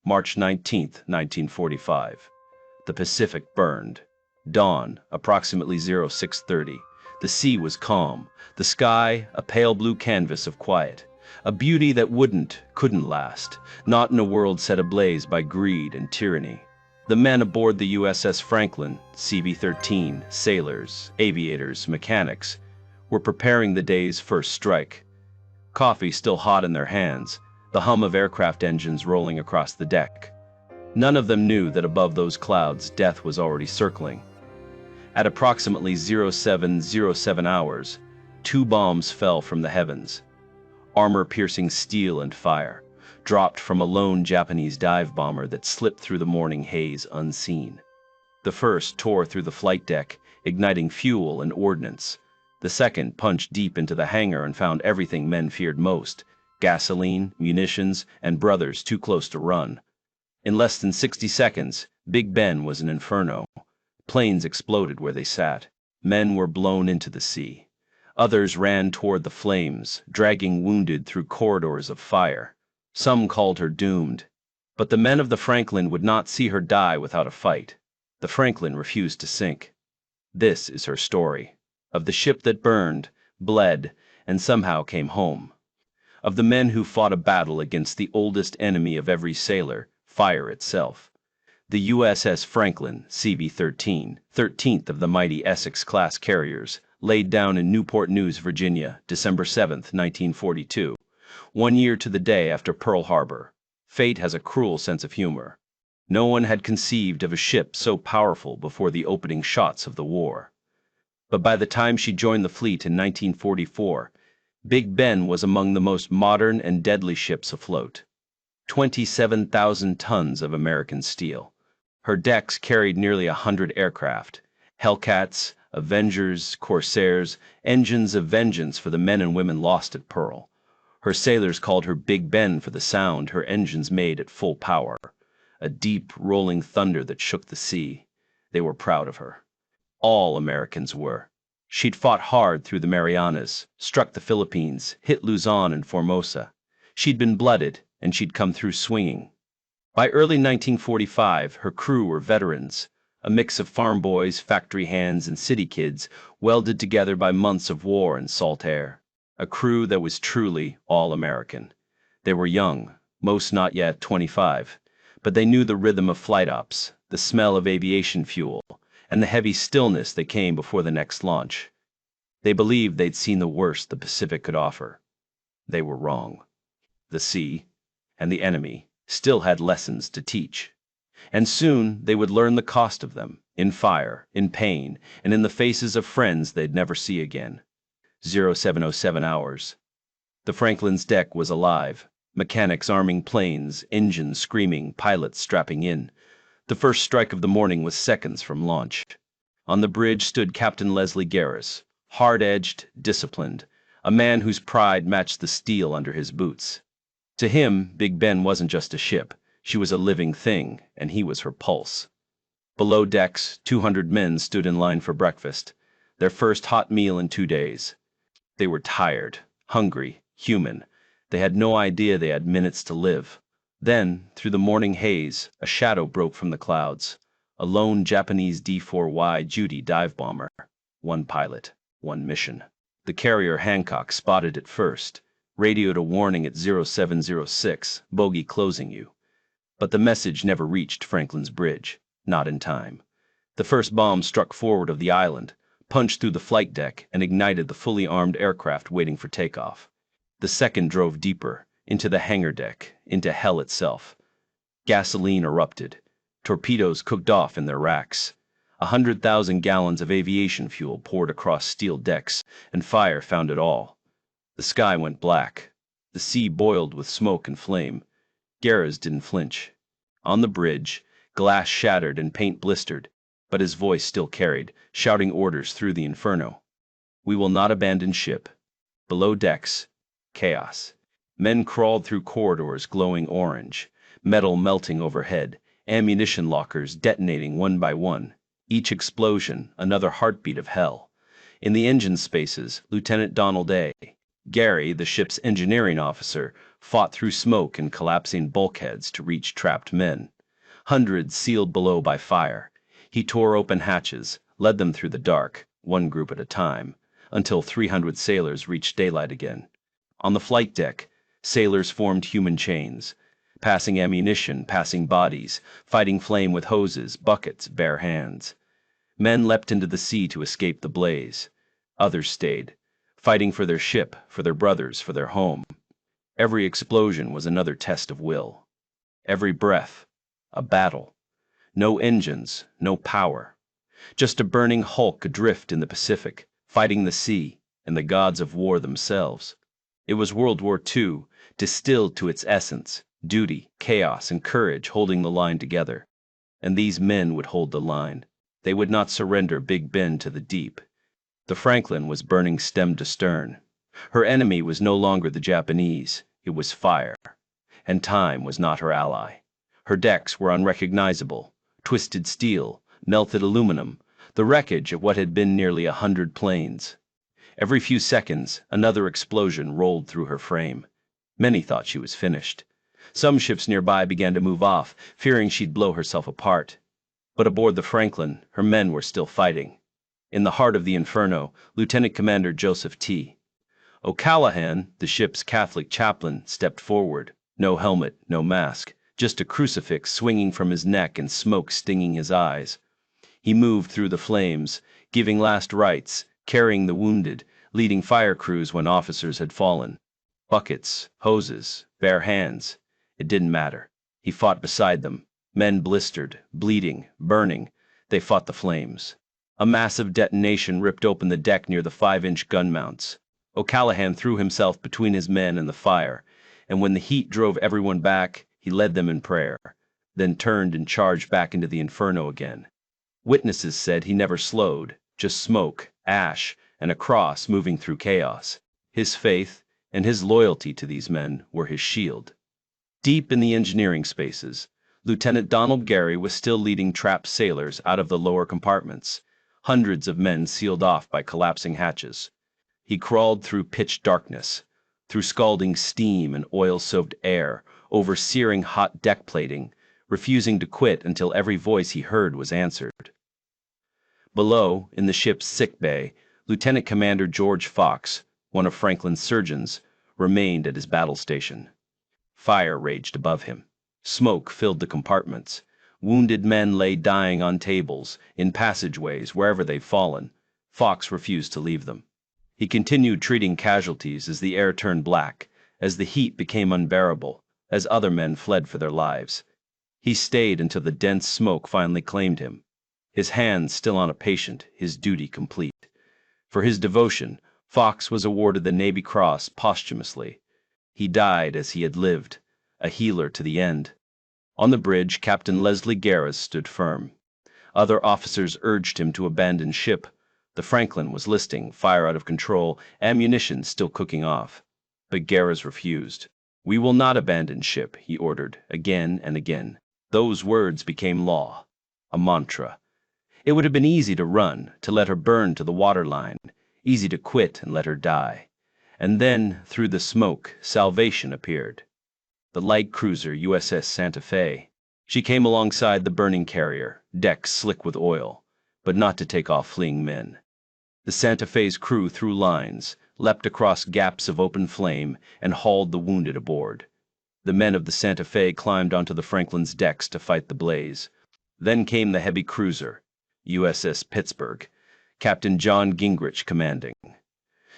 March 19th, 1945. The Pacific burned. Dawn, approximately 0630. The sea was calm. The sky, a pale blue canvas of quiet. A beauty that couldn't last, not in a world set ablaze by greed and tyranny. The men aboard the USS Franklin, CB-13, sailors, aviators, mechanics, were preparing the day's first strike. Coffee still hot in their hands, the hum of aircraft engines rolling across the deck. None of them knew that above those clouds death was already circling. At approximately 0707 hours, 2 bombs fell from the heavens. Armor-piercing steel and fire, dropped from a lone Japanese dive bomber that slipped through the morning haze unseen. The first tore through the flight deck, igniting fuel and ordnance. The second punched deep into the hangar and found everything men feared most: gasoline, munitions, and brothers too close to run. In less than 60 seconds, Big Ben was an inferno. Planes exploded where they sat. Men were blown into the sea. Others ran toward the flames, dragging wounded through corridors of fire. Some called her doomed. But the men of the Franklin would not see her die without a fight. The Franklin refused to sink. This is her story. Of the ship that burned, bled, and somehow came home. Of the men who fought a battle against the oldest enemy of every sailor, fire itself. The USS Franklin, CB-13, 13th of the mighty Essex-class carriers, laid down in Newport News, Virginia, December 7, 1942, 1 year to the day after Pearl Harbor. Fate has a cruel sense of humor. No one had conceived of a ship so powerful before the opening shots of the war. But by the time she joined the fleet in 1944, Big Ben was among the most modern and deadly ships afloat. 27,000 tons of American steel. Her decks carried nearly 100 aircraft, Hellcats, Avengers, Corsairs, engines of vengeance for the men and women lost at Pearl. Her sailors called her Big Ben for the sound her engines made at full power, a deep, rolling thunder that shook the sea. They were proud of her. All Americans were. She'd fought hard through the Marianas, struck the Philippines, hit Luzon and Formosa. She'd been blooded, and she'd come through swinging. By early 1945, her crew were veterans, a mix of farm boys, factory hands, and city kids, welded together by months of war and salt air. A crew that was truly all-American. They were young, most not yet 25, but they knew the rhythm of flight ops, the smell of aviation fuel, and the heavy stillness that came before the next launch. They believed they'd seen the worst the Pacific could offer. They were wrong. The sea, and the enemy, still had lessons to teach. And soon they would learn the cost of them, in fire, in pain, and in the faces of friends they'd never see again. 0707 hours. The Franklin's deck was alive. Mechanics arming planes, engines screaming, pilots strapping in. The first strike of the morning was seconds from launch. On the bridge stood Captain Leslie Garris, hard-edged, disciplined, a man whose pride matched the steel under his boots. To him, Big Ben wasn't just a ship. She was a living thing, and he was her pulse. Below decks, 200 men stood in line for breakfast, their first hot meal in 2 days. They were tired, hungry, human. They had no idea they had minutes to live. Then, through the morning haze, a shadow broke from the clouds. A lone Japanese D-4Y Judy dive bomber. 1 pilot, 1 mission. The carrier Hancock spotted it first, radioed a warning at 0706, bogey closing you. But the message never reached Franklin's bridge, not in time. The first bomb struck forward of the island, punched through the flight deck, and ignited the fully armed aircraft waiting for takeoff. The second drove deeper, into the hangar deck, into hell itself. Gasoline erupted. Torpedoes cooked off in their racks. 100,000 gallons of aviation fuel poured across steel decks, and fire found it all. The sky went black. The sea boiled with smoke and flame. Garris didn't flinch. On the bridge, glass shattered and paint blistered, but his voice still carried, shouting orders through the inferno. We will not abandon ship. Below decks, chaos. Men crawled through corridors glowing orange, metal melting overhead, ammunition lockers detonating one by one. Each explosion, another heartbeat of hell. In the engine spaces, Lieutenant Donald A. Gary, the ship's engineering officer, fought through smoke and collapsing bulkheads to reach trapped men. Hundreds sealed below by fire. He tore open hatches, led them through the dark, one group at a time, until 300 sailors reached daylight again. On the flight deck, sailors formed human chains, passing ammunition, passing bodies, fighting flame with hoses, buckets, bare hands. Men leapt into the sea to escape the blaze. Others stayed, fighting for their ship, for their brothers, for their home. Every explosion was another test of will. Every breath, a battle. No engines, no power. Just a burning hulk adrift in the Pacific, fighting the sea and the gods of war themselves. It was World War II, distilled to its essence, duty, chaos, and courage holding the line together. And these men would hold the line. They would not surrender Big Ben to the deep. The Franklin was burning stem to stern. Her enemy was no longer the Japanese, it was fire. And time was not her ally. Her decks were unrecognizable, twisted steel, melted aluminum, the wreckage of what had been nearly 100 planes. Every few seconds, another explosion rolled through her frame. Many thought she was finished. Some ships nearby began to move off, fearing she'd blow herself apart. But aboard the Franklin, her men were still fighting. In the heart of the inferno, Lieutenant Commander Joseph T. O'Callaghan, the ship's Catholic chaplain, stepped forward. No helmet, no mask, just a crucifix swinging from his neck and smoke stinging his eyes. He moved through the flames, giving last rites, carrying the wounded, leading fire crews when officers had fallen. Buckets, hoses, bare hands. It didn't matter. He fought beside them. Men blistered, bleeding, burning. They fought the flames. A massive detonation ripped open the deck near the 5-inch gun mounts. O'Callaghan threw himself between his men and the fire, and when the heat drove everyone back, he led them in prayer, then turned and charged back into the inferno again. Witnesses said he never slowed, just smoke, ash, and a cross moving through chaos. His faith and his loyalty to these men were his shield. Deep in the engineering spaces, Lieutenant Donald Gary was still leading trapped sailors out of the lower compartments, hundreds of men sealed off by collapsing hatches. He crawled through pitch darkness, through scalding steam and oil-soaked air, over searing hot deck plating, refusing to quit until every voice he heard was answered. Below, in the ship's sick bay, Lieutenant Commander George Fox, one of Franklin's surgeons, remained at his battle station. Fire raged above him. Smoke filled the compartments. Wounded men lay dying on tables, in passageways, wherever they'd fallen. Fox refused to leave them. He continued treating casualties as the air turned black, as the heat became unbearable, as other men fled for their lives. He stayed until the dense smoke finally claimed him. His hands still on a patient, his duty complete. For his devotion, Fox was awarded the Navy Cross posthumously. He died as he had lived, a healer to the end. On the bridge, Captain Leslie Garris stood firm. Other officers urged him to abandon ship. The Franklin was listing, fire out of control, ammunition still cooking off. But Garris refused. "We will not abandon ship," he ordered, again and again. Those words became law, a mantra. It would have been easy to run, to let her burn to the waterline, easy to quit and let her die. And then, through the smoke, salvation appeared. The light cruiser USS Santa Fe. She came alongside the burning carrier, decks slick with oil, but not to take off fleeing men. The Santa Fe's crew threw lines, leapt across gaps of open flame, and hauled the wounded aboard. The men of the Santa Fe climbed onto the Franklin's decks to fight the blaze. Then came the heavy cruiser, USS Pittsburgh, Captain John Gingrich commanding.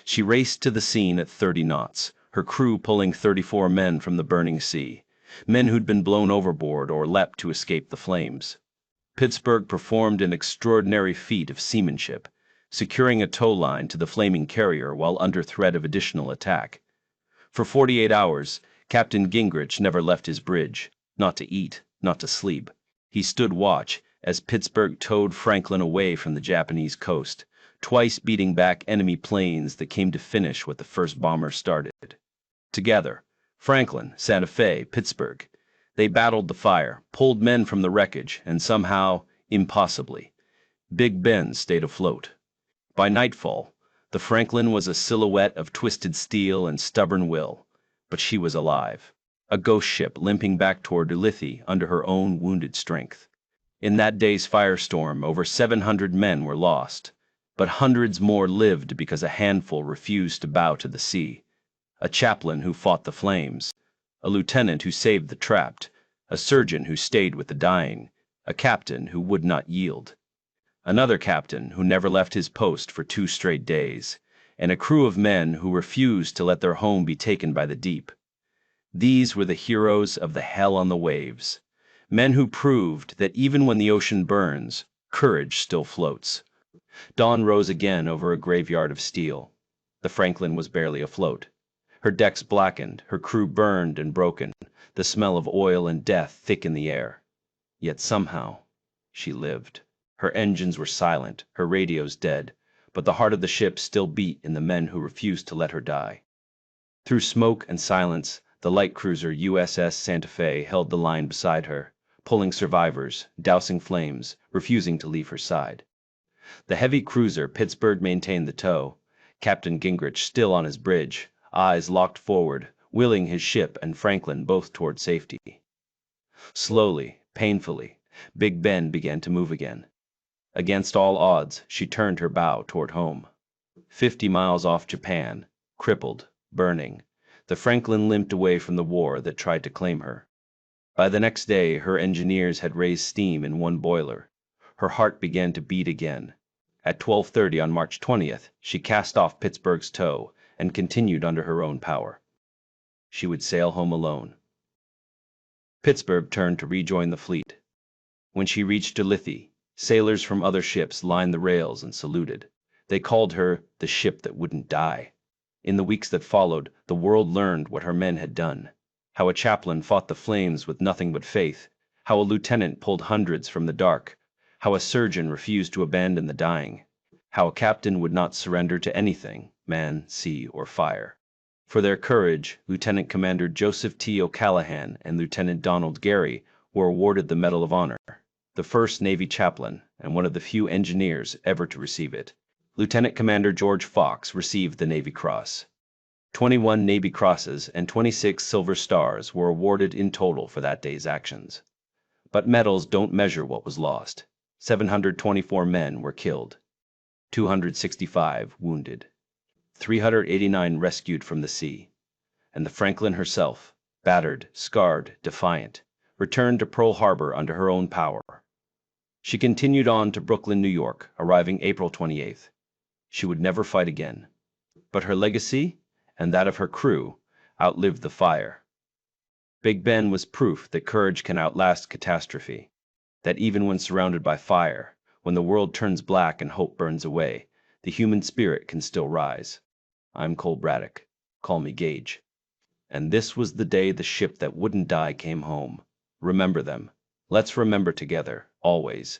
She raced to the scene at 30 knots, her crew pulling 34 men from the burning sea, men who'd been blown overboard or leapt to escape the flames. Pittsburgh performed an extraordinary feat of seamanship, securing a tow line to the flaming carrier while under threat of additional attack. For 48 hours, Captain Gingrich never left his bridge, not to eat, not to sleep. He stood watch as Pittsburgh towed Franklin away from the Japanese coast, twice beating back enemy planes that came to finish what the first bomber started. Together, Franklin, Santa Fe, Pittsburgh, they battled the fire, pulled men from the wreckage, and somehow, impossibly, Big Ben stayed afloat. By nightfall, the Franklin was a silhouette of twisted steel and stubborn will, but she was alive. A ghost ship limping back toward Ulithi under her own wounded strength. In that day's firestorm, over 700 men were lost, but hundreds more lived because a handful refused to bow to the sea. A chaplain who fought the flames, a lieutenant who saved the trapped, a surgeon who stayed with the dying, a captain who would not yield. Another captain who never left his post for 2 straight days, and a crew of men who refused to let their home be taken by the deep. These were the heroes of the hell on the waves, men who proved that even when the ocean burns, courage still floats. Dawn rose again over a graveyard of steel. The Franklin was barely afloat. Her decks blackened, her crew burned and broken, the smell of oil and death thick in the air. Yet somehow, she lived. Her engines were silent, her radios dead, but the heart of the ship still beat in the men who refused to let her die. Through smoke and silence, the light cruiser USS Santa Fe held the line beside her, pulling survivors, dousing flames, refusing to leave her side. The heavy cruiser Pittsburgh maintained the tow, Captain Gingrich still on his bridge, eyes locked forward, willing his ship and Franklin both toward safety. Slowly, painfully, Big Ben began to move again. Against all odds, she turned her bow toward home. 50 miles off Japan, crippled, burning, the Franklin limped away from the war that tried to claim her. By the next day, her engineers had raised steam in one boiler. Her heart began to beat again. At 12:30 on March 20th, she cast off Pittsburgh's tow and continued under her own power. She would sail home alone. Pittsburgh turned to rejoin the fleet. When she reached Ulithi, sailors from other ships lined the rails and saluted. They called her the ship that wouldn't die. In the weeks that followed, the world learned what her men had done. How a chaplain fought the flames with nothing but faith. How a lieutenant pulled hundreds from the dark. How a surgeon refused to abandon the dying. How a captain would not surrender to anything, man, sea, or fire. For their courage, Lieutenant Commander Joseph T. O'Callaghan and Lieutenant Donald Gary were awarded the Medal of Honor, the first Navy chaplain and one of the few engineers ever to receive it. Lieutenant Commander George Fox received the Navy Cross. 21 Navy Crosses and 26 Silver Stars were awarded in total for that day's actions. But medals don't measure what was lost. 724 men were killed, 265 wounded, 389 rescued from the sea, and the Franklin herself, battered, scarred, defiant, returned to Pearl Harbor under her own power. She continued on to Brooklyn, New York, arriving April 28th. She would never fight again. But her legacy, and that of her crew, outlived the fire. Big Ben was proof that courage can outlast catastrophe, that even when surrounded by fire, when the world turns black and hope burns away, the human spirit can still rise. I'm Cole Braddock. Call me Gage. And this was the day the ship that wouldn't die came home. Remember them. Let's remember together, always,